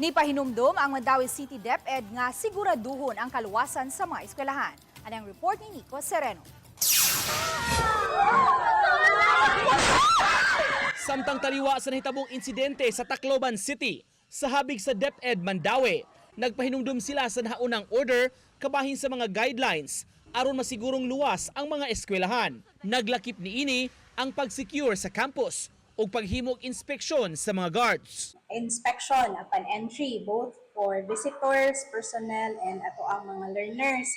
Ni pahinumdom ang Mandawi City DepEd nga siguraduhon ang kaluwasan sa mga eskwelahan. Anong report ni Nico Sereno. Samtang taliwa sa nahitabong insidente sa Tacloban City, sa habig sa DepEd Mandawi, nagpahinumdum sila sa nahaunang order kabahin sa mga guidelines aron masigurong luwas ang mga eskwelahan. Naglakip niini ang pag-secure sa campus o paghimog inspeksyon sa mga guards. Inspection upon entry both for visitors, personnel, and ato ang mga learners.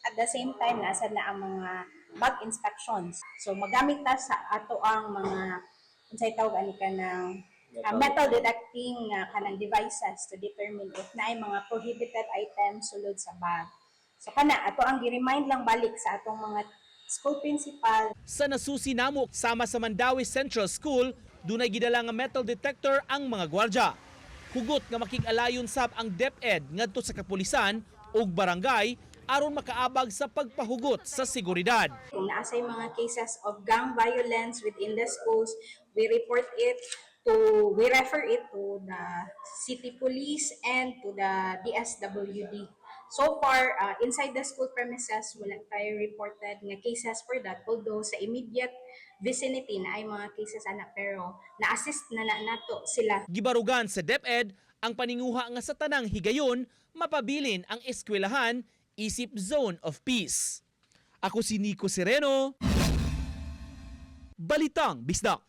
At the same time, nasa na ang mga bag inspections. So magamit ta sa ato ang mga unsay tawag ani ka ng metal detecting kanang devices to determine if naay mga prohibited items sulod sa bag. So kana ato ang gi-remind lang balik sa atong mga school principal. Sa nasusi namo sama sa Mandawi Central School, dunay gidala nga metal detector ang mga gwardya. Hugot nga makig-alayon sab ang DepEd ngadto sa kapulisan ug barangay aron makaabag sa pagpahugot sa seguridad. Kung naasay mga cases of gang violence within the schools, we refer it to the city police and to the DSWD. So far, inside the school premises, wala tayo reported nga cases for that. Although sa immediate vicinity na ay mga cases anak, pero na-assist na nato sila. Gibarugan sa DepEd ang paninguha nga sa tanang higayon mapabilin ang eskwelahan isip zone of peace. Ako si Nico Sereno, Balitang Bisdak.